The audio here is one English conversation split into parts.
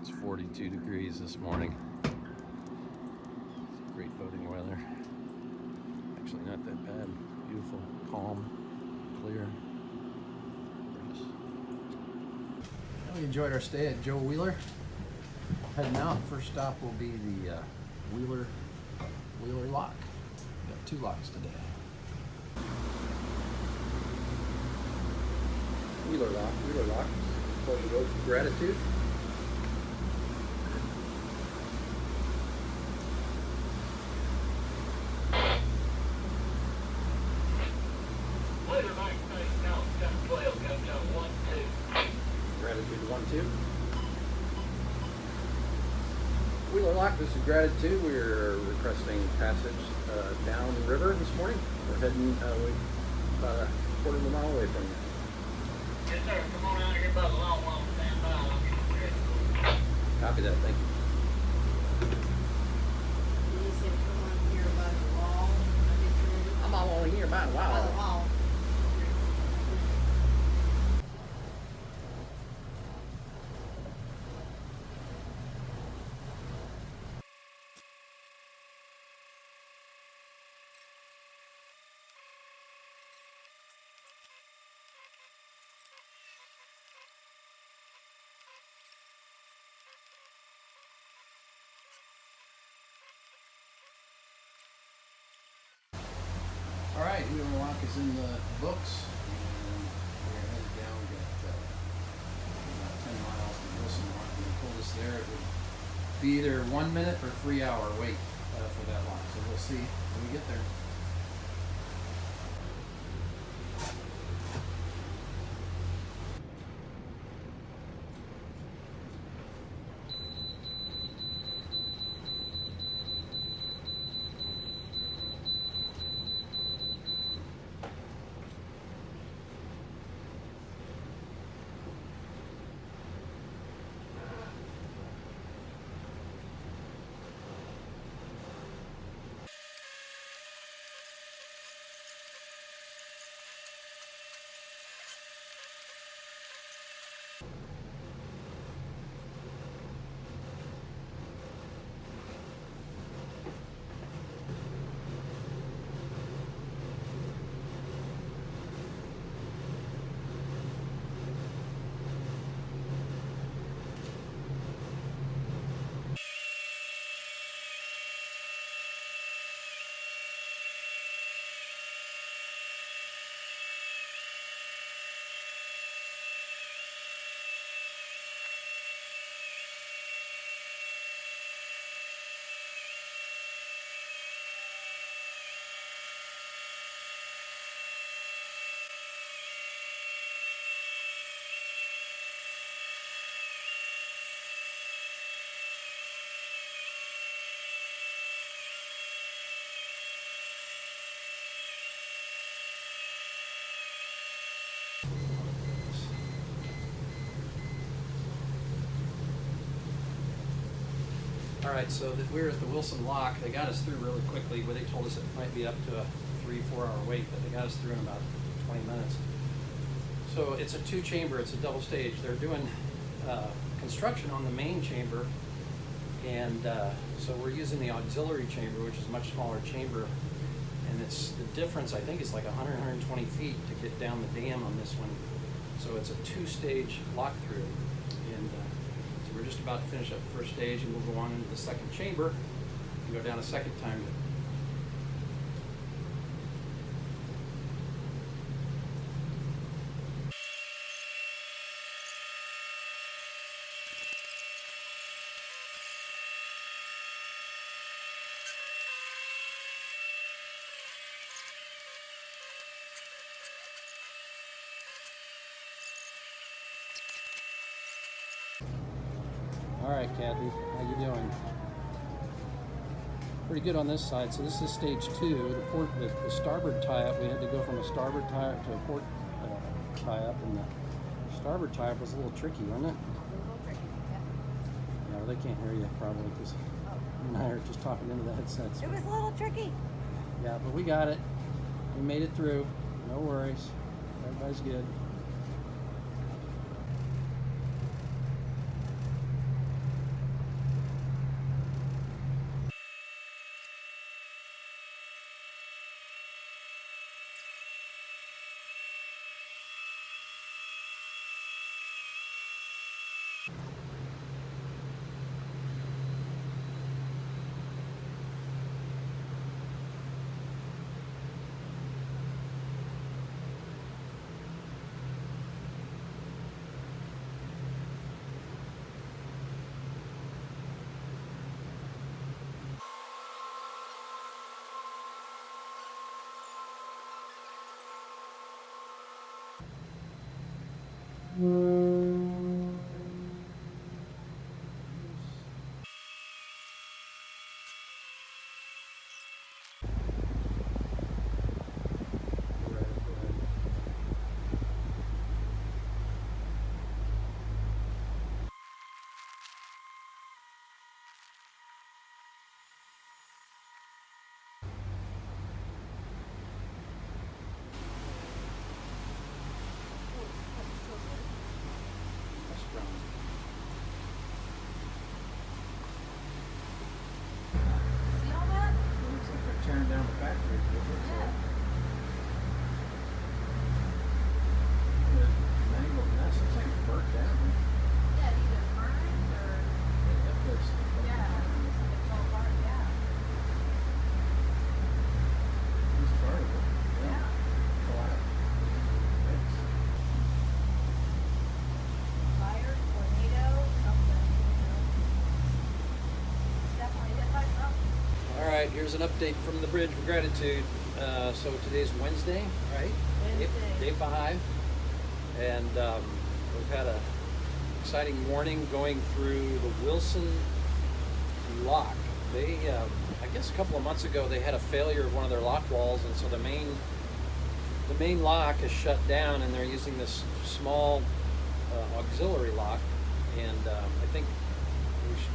It's 42 degrees this morning. It's great boating weather. Actually not that bad. Beautiful, calm, clear. Gorgeous. We enjoyed our stay at Joe Wheeler. Heading out, first stop will be the Wheeler Lock. We got 2 locks today. Wheeler Lock. Pleasure boat, gratitude. Gratitude 1-2. Wheeler Lock, this is Gratitude. We're requesting passage down river this morning. We're heading about a quarter of a mile away from you. Yes, sir. Come on out here by the long wall. Stand by. I'll get you ready. Copy that. Thank you. You said come on here by the wall. I get ready. I'm all on here about a By the while. wall. All right, Wheeler Lock is in the books, and we're headed down. We got about 10 miles to Wilson Lock, and they told us there it would be either 1 minute or 3-hour wait for that lock. So we'll see when we get there. All right, so we're at the Wilson Lock. They got us through really quickly, but they told us it might be up to a 3-4 hour wait, but they got us through in about 20 minutes. So it's a 2-chamber, it's a double stage. They're doing construction on the main chamber, and so we're using the auxiliary chamber, which is a much smaller chamber, and it's the difference, I think, is like 120 feet to get down the dam on this one. So it's a 2-stage lock through, and so we're just about to finish up the first stage, and we'll go on into the second chamber and go down a second time. All right, Kathy, how you doing? Pretty good on this side. So this is stage 2. The starboard tie-up, we had to go from a starboard tie-up to a port tie-up, and the starboard tie-up was a little tricky, wasn't it? A little tricky, yeah. Yeah, they can't hear you probably because you and I are just talking into the headsets. It was a little tricky. Yeah, but we got it. We made it through. No worries. Everybody's good. here's an update from the Bridge of Gratitude. So today's Wednesday, right? Day 5. And we've had a exciting morning going through the Wilson lock. They, I guess a couple of months ago, they had a failure of one of their lock walls, and so the main lock is shut down, and they're using this small auxiliary lock. And I think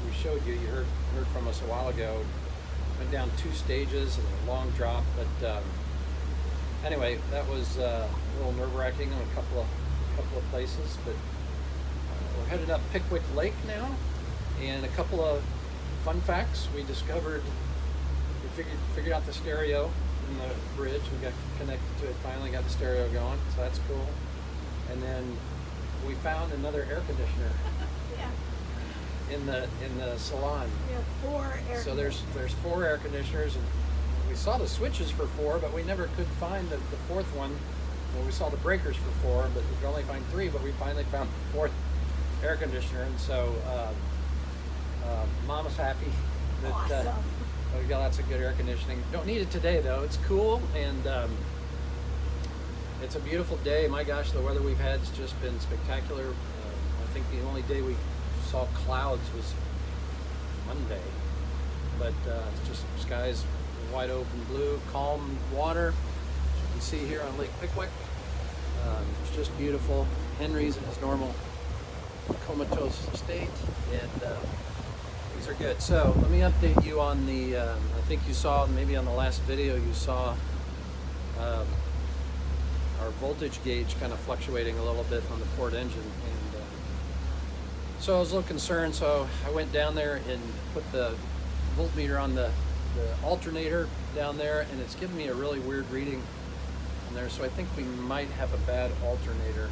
we showed you, heard from us a while ago. Went down 2 stages and a long drop, but anyway, that was a little nerve-wracking in a couple of places. But we're headed up Pickwick Lake now, and a couple of fun facts. We figured out the stereo in the bridge. We got connected to it. Finally, got the stereo going, so that's cool. And then we found another air conditioner. Yeah. In the salon. We have 4 air So there's 4 air conditioners, and we saw the switches for 4, but we never could find the 4th one. Well, we saw the breakers for 4, but we could only find 3. But we finally found the 4th air conditioner, and so Mama's happy that Awesome. we got lots of good air conditioning. Don't need it today though. It's cool, and it's a beautiful day. My gosh, the weather we've had has just been spectacular. I think the only day we saw clouds was Monday, but it's just skies wide open blue, calm water. As you can see here on Lake Pickwick, it's just beautiful. Henry's in his normal comatose state, and these are good. So let me update you on the, I think you saw, maybe on the last video, you saw our voltage gauge kind of fluctuating a little bit on the port engine, and so I was a little concerned, so I went down there and put the voltmeter on the alternator down there, and it's giving me a really weird reading on there, so I think we might have a bad alternator.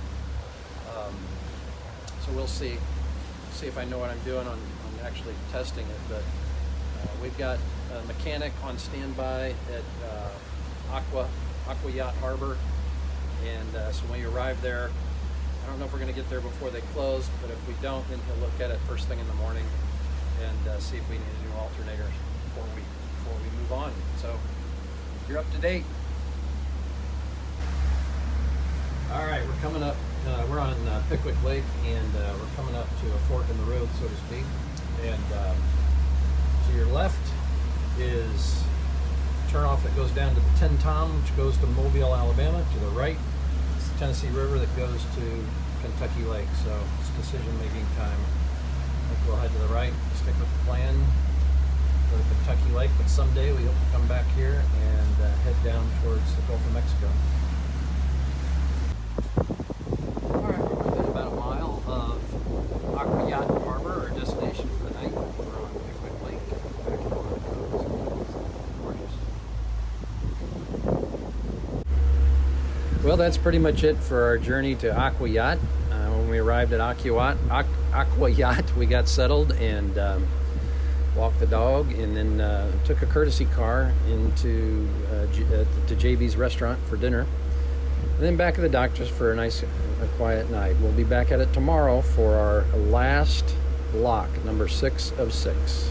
So we'll see if I know what I'm doing on actually testing it. But we've got a mechanic on standby at Aquayacht Harbor, and so when you arrive there, I don't know if we're going to get there before they close, but if we don't, then he'll look at it first thing in the morning and see if we need a new alternator before we move on. So you're up to date. All right, we're coming up. We're on Pickwick Lake, and we're coming up to a fork in the road, so to speak. And to your left is a turnoff that goes down to the Ten Tom, which goes to Mobile, Alabama. To the right, it's the Tennessee River that goes to Kentucky Lake. So it's decision-making time. I think we'll head to the right, stick with the plan, go to Kentucky Lake, but someday we hope to come back here and head down towards the Gulf of Mexico. Alright, we're within about a mile of Aquayacht Harbor, our destination for the night. We're on Pickwick Lake, back in gorgeous. Well, that's pretty much it for our journey to Aquayacht. When we arrived at Aquayacht, we got settled and walked the dog, and then took a courtesy car into to JB's restaurant for dinner. And then back at the doctor's for a quiet night. We'll be back at it tomorrow for our last lock, number 6 of 6.